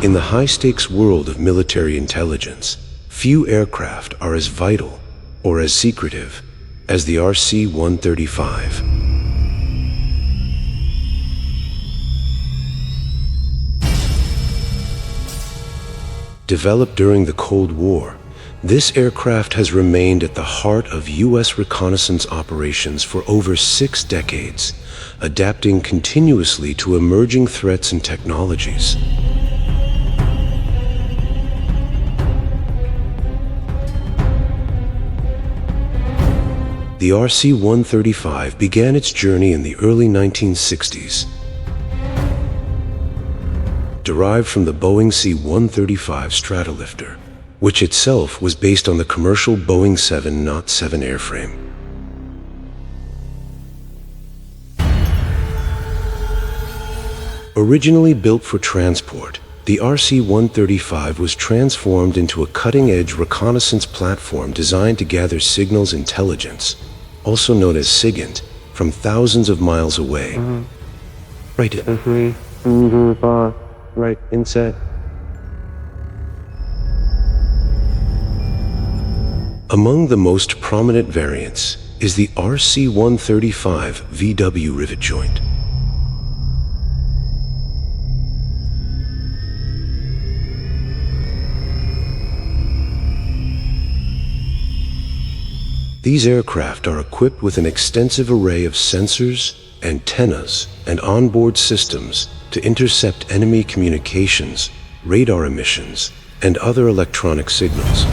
In the high-stakes world of military intelligence, few aircraft are as vital or as secretive as the RC-135. Developed during the Cold War, this aircraft has remained at the heart of U.S. reconnaissance operations for over 6 decades, adapting continuously to emerging threats and technologies. The RC-135 began its journey in the early 1960s. Derived from the Boeing C-135 Stratolifter, which itself was based on the commercial Boeing 707 airframe. Originally built for transport, the RC-135 was transformed into a cutting-edge reconnaissance platform designed to gather signals intelligence, also known as SIGINT, from thousands of miles away. Right, inset. Among the most prominent variants is the RC-135 VW rivet joint. These aircraft are equipped with an extensive array of sensors, antennas, and onboard systems to intercept enemy communications, radar emissions, and other electronic signals.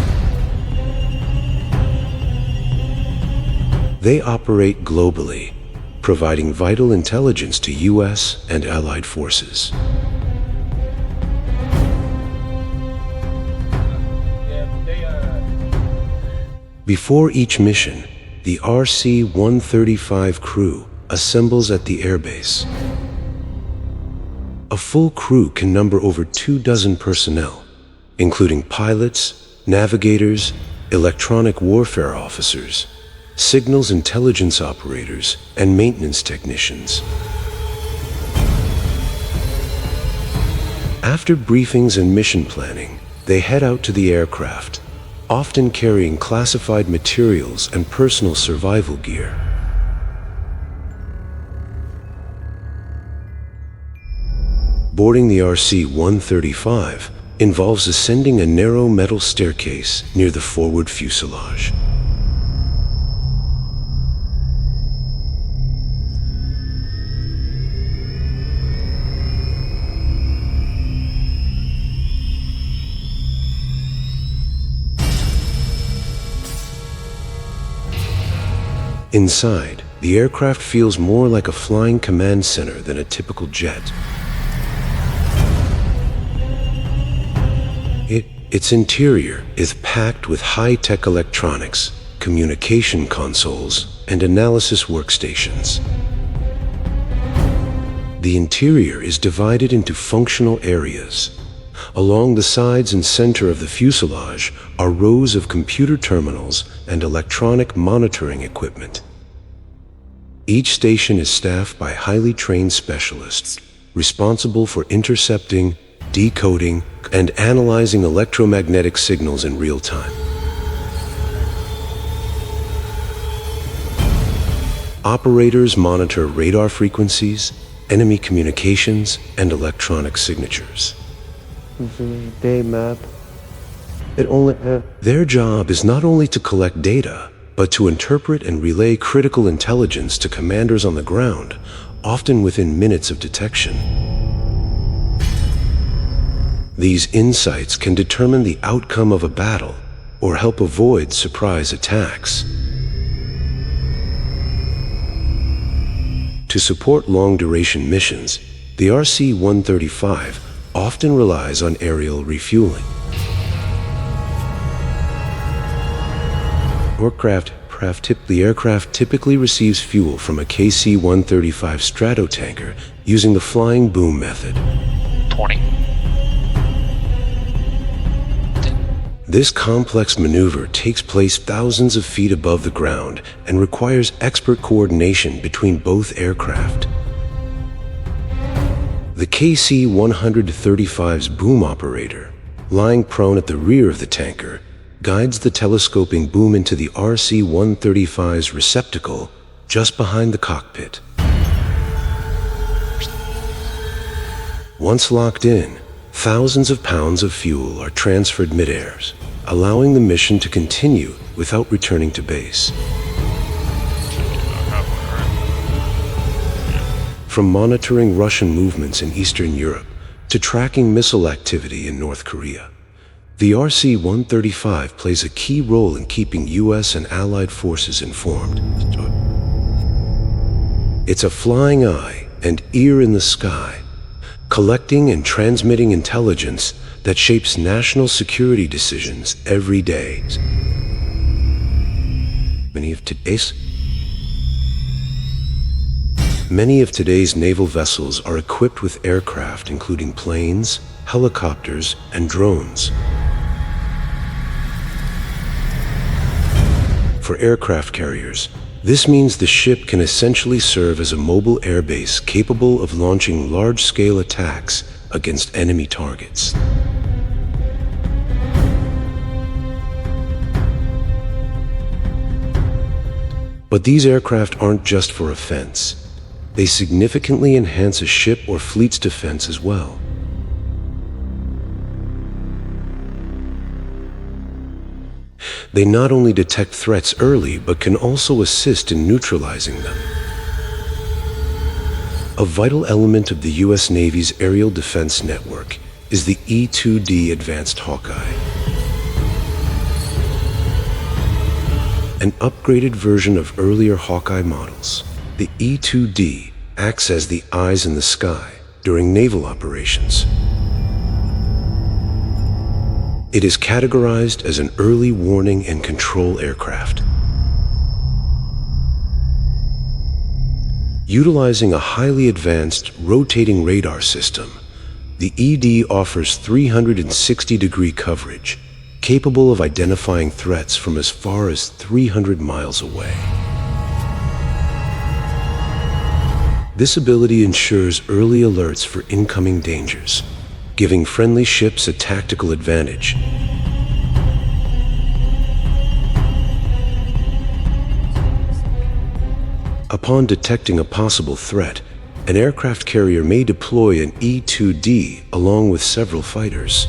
They operate globally, providing vital intelligence to U.S. and allied forces. Before each mission, the RC-135 crew assembles at the airbase. A full crew can number over 24 personnel, including pilots, navigators, electronic warfare officers, signals intelligence operators, and maintenance technicians. After briefings and mission planning, they head out to the aircraft, often carrying classified materials and personal survival gear. Boarding the RC-135 involves ascending a narrow metal staircase near the forward fuselage. Inside, the aircraft feels more like a flying command center than a typical jet. Its interior is packed with high-tech electronics, communication consoles, and analysis workstations. The interior is divided into functional areas. Along the sides and center of the fuselage are rows of computer terminals and electronic monitoring equipment. Each station is staffed by highly trained specialists, responsible for intercepting, decoding, and analyzing electromagnetic signals in real time. Operators monitor radar frequencies, enemy communications, and electronic signatures. Day map. Their job is not only to collect data, but to interpret and relay critical intelligence to commanders on the ground, often within minutes of detection. These insights can determine the outcome of a battle or help avoid surprise attacks. To support long-duration missions, the RC-135 often relies on aerial refueling. The aircraft typically receives fuel from a KC-135 Stratotanker using the flying boom method. 20. This complex maneuver takes place thousands of feet above the ground and requires expert coordination between both aircraft. The KC-135's boom operator, lying prone at the rear of the tanker, guides the telescoping boom into the RC-135's receptacle just behind the cockpit. Once locked in, thousands of pounds of fuel are transferred mid-air, allowing the mission to continue without returning to base. From monitoring Russian movements in Eastern Europe to tracking missile activity in North Korea, the RC-135 plays a key role in keeping U.S. and Allied forces informed. It's a flying eye and ear in the sky, collecting and transmitting intelligence that shapes national security decisions every day. Many of today's naval vessels are equipped with aircraft including planes, helicopters, and drones. For aircraft carriers, this means the ship can essentially serve as a mobile airbase capable of launching large-scale attacks against enemy targets. But these aircraft aren't just for offense. They significantly enhance a ship or fleet's defense as well. They not only detect threats early, but can also assist in neutralizing them. A vital element of the U.S. Navy's aerial defense network is the E-2D Advanced Hawkeye. An upgraded version of earlier Hawkeye models, the E-2D acts as the eyes in the sky during naval operations. It is categorized as an early warning and control aircraft. Utilizing a highly advanced rotating radar system, the ED offers 360-degree coverage, capable of identifying threats from as far as 300 miles away. This ability ensures early alerts for incoming dangers, giving friendly ships a tactical advantage. Upon detecting a possible threat, an aircraft carrier may deploy an E-2D along with several fighters.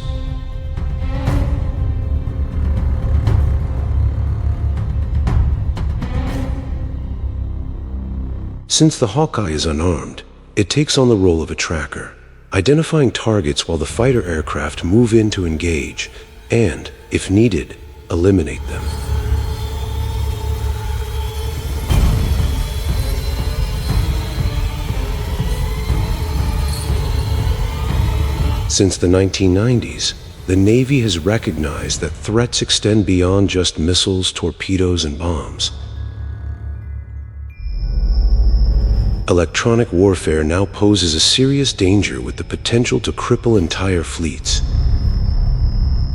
Since the Hawkeye is unarmed, it takes on the role of a tracker, identifying targets while the fighter aircraft move in to engage and, if needed, eliminate them. Since the 1990s, the Navy has recognized that threats extend beyond just missiles, torpedoes, and bombs. Electronic warfare now poses a serious danger with the potential to cripple entire fleets.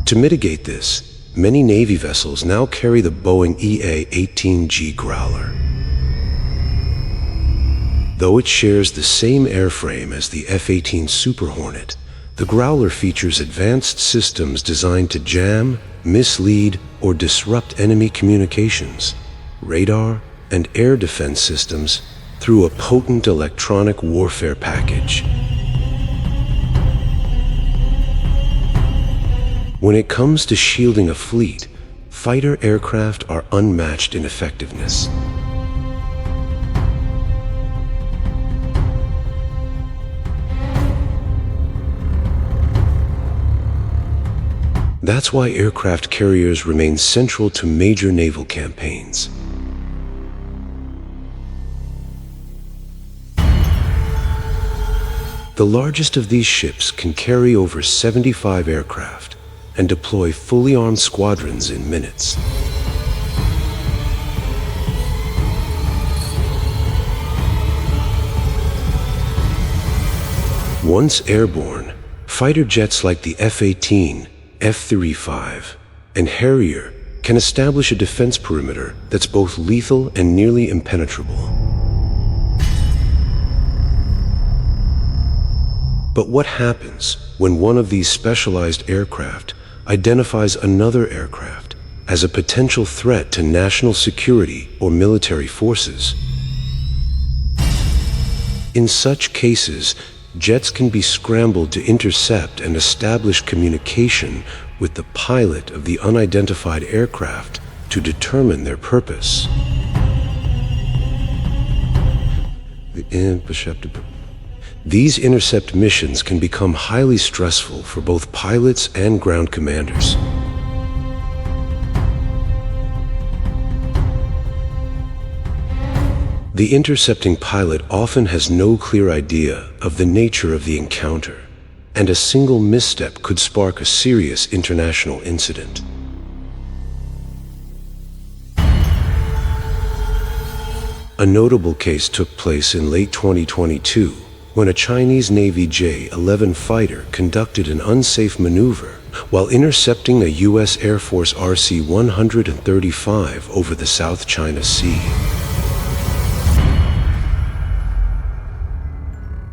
To mitigate this, many Navy vessels now carry the Boeing EA-18G Growler. Though it shares the same airframe as the F-18 Super Hornet, the Growler features advanced systems designed to jam, mislead, or disrupt enemy communications, radar, and air defense systems through a potent electronic warfare package. When it comes to shielding a fleet, fighter aircraft are unmatched in effectiveness. That's why aircraft carriers remain central to major naval campaigns. The largest of these ships can carry over 75 aircraft and deploy fully armed squadrons in minutes. Once airborne, fighter jets like the F-18, F-35, and Harrier can establish a defense perimeter that's both lethal and nearly impenetrable. But what happens when one of these specialized aircraft identifies another aircraft as a potential threat to national security or military forces? In such cases, jets can be scrambled to intercept and establish communication with the pilot of the unidentified aircraft to determine their purpose. These intercept missions can become highly stressful for both pilots and ground commanders. The intercepting pilot often has no clear idea of the nature of the encounter, and a single misstep could spark a serious international incident. A notable case took place in late 2022 when a Chinese Navy J-11 fighter conducted an unsafe maneuver while intercepting a U.S. Air Force RC-135 over the South China Sea.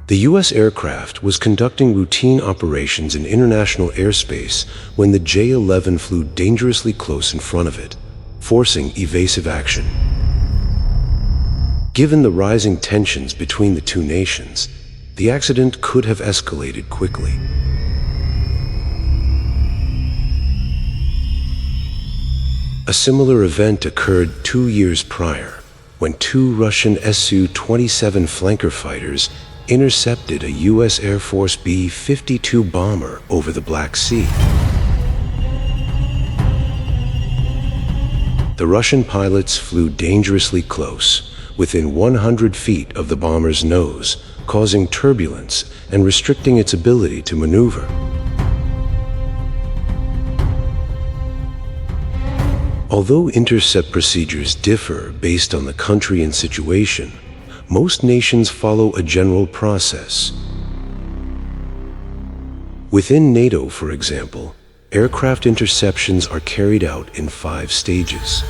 The U.S. aircraft was conducting routine operations in international airspace when the J-11 flew dangerously close in front of it, forcing evasive action. Given the rising tensions between the two nations, the accident could have escalated quickly. A similar event occurred 2 years prior, when two Russian Su-27 flanker fighters intercepted a U.S. Air Force B-52 bomber over the Black Sea. The Russian pilots flew dangerously close, within 100 feet of the bomber's nose, causing turbulence and restricting its ability to maneuver. Although intercept procedures differ based on the country and situation, most nations follow a general process. Within NATO, for example, aircraft interceptions are carried out in 5 stages.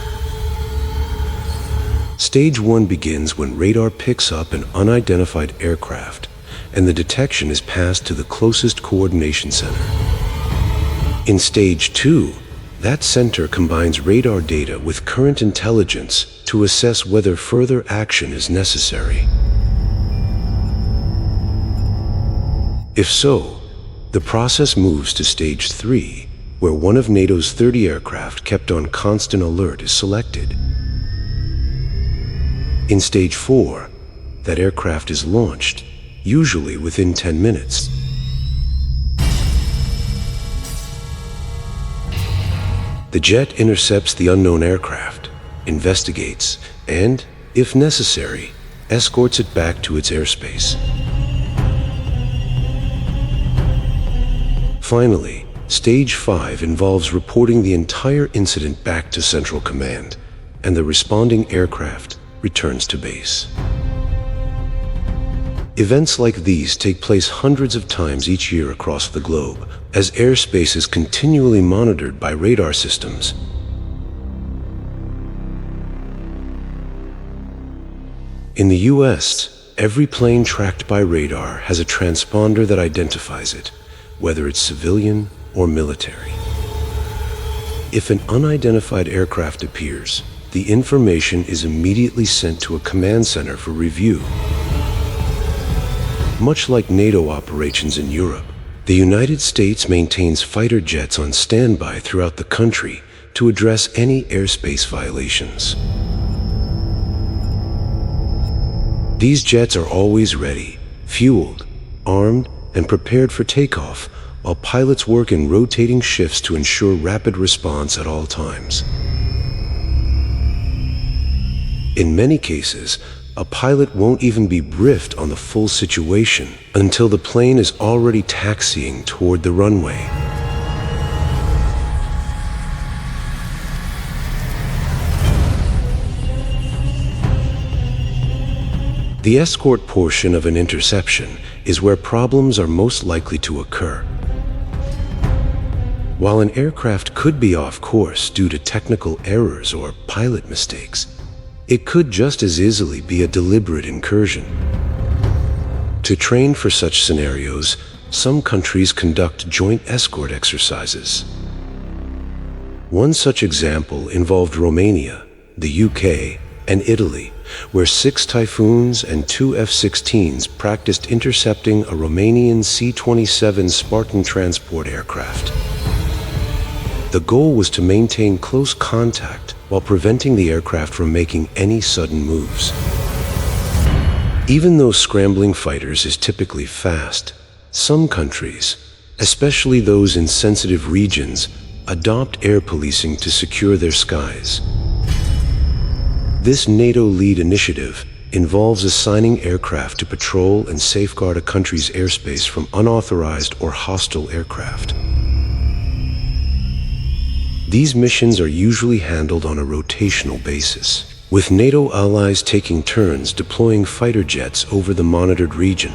Stage 1 begins when radar picks up an unidentified aircraft and the detection is passed to the closest coordination center. In Stage 2, that center combines radar data with current intelligence to assess whether further action is necessary. If so, the process moves to Stage 3, where one of NATO's 30 aircraft kept on constant alert is selected. In Stage 4, that aircraft is launched, usually within 10 minutes. The jet intercepts the unknown aircraft, investigates, and, if necessary, escorts it back to its airspace. Finally, Stage 5 involves reporting the entire incident back to Central Command, and the responding aircraft returns to base. Events like these take place hundreds of times each year across the globe, as airspace is continually monitored by radar systems. In the US, every plane tracked by radar has a transponder that identifies it, whether it's civilian or military. If an unidentified aircraft appears, the information is immediately sent to a command center for review. Much like NATO operations in Europe, the United States maintains fighter jets on standby throughout the country to address any airspace violations. These jets are always ready, fueled, armed, and prepared for takeoff, while pilots work in rotating shifts to ensure rapid response at all times. In many cases, a pilot won't even be briefed on the full situation until the plane is already taxiing toward the runway. The escort portion of an interception is where problems are most likely to occur. While an aircraft could be off course due to technical errors or pilot mistakes, it could just as easily be a deliberate incursion. To train for such scenarios, some countries conduct joint escort exercises. One such example involved Romania, the UK, and Italy, where 6 Typhoons and 2 F-16s practiced intercepting a Romanian C-27 Spartan transport aircraft. The goal was to maintain close contact while preventing the aircraft from making any sudden moves. Even though scrambling fighters is typically fast, some countries, especially those in sensitive regions, adopt air policing to secure their skies. This NATO-led initiative involves assigning aircraft to patrol and safeguard a country's airspace from unauthorized or hostile aircraft. These missions are usually handled on a rotational basis, with NATO allies taking turns deploying fighter jets over the monitored region.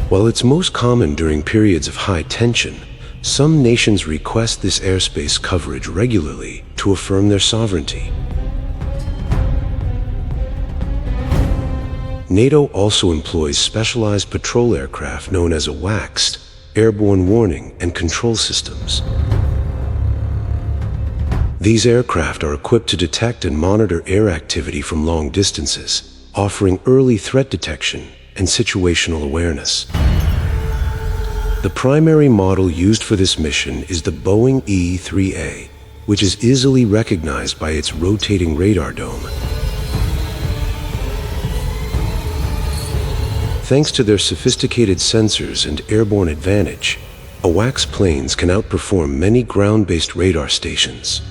While it's most common during periods of high tension, some nations request this airspace coverage regularly to affirm their sovereignty. NATO also employs specialized patrol aircraft known as AWACS, airborne warning and control systems. These aircraft are equipped to detect and monitor air activity from long distances, offering early threat detection and situational awareness. The primary model used for this mission is the Boeing E-3A, which is easily recognized by its rotating radar dome. Thanks to their sophisticated sensors and airborne advantage, AWACS planes can outperform many ground-based radar stations.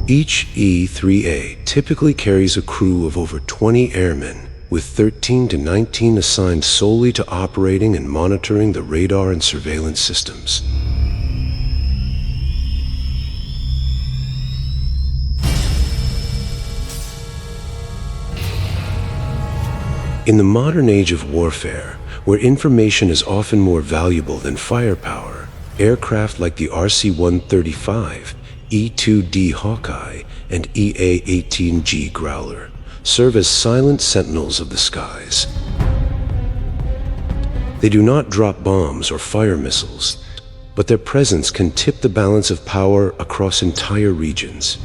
Each E-3A typically carries a crew of over 20 airmen, with 13 to 19 assigned solely to operating and monitoring the radar and surveillance systems. In the modern age of warfare, where information is often more valuable than firepower, aircraft like the RC-135, E-2D Hawkeye, and EA-18G Growler serve as silent sentinels of the skies. They do not drop bombs or fire missiles, but their presence can tip the balance of power across entire regions.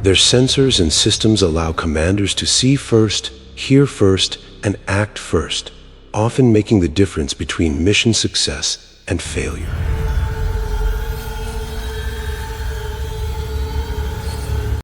Their sensors and systems allow commanders to see first, hear first, and act first, often making the difference between mission success and failure.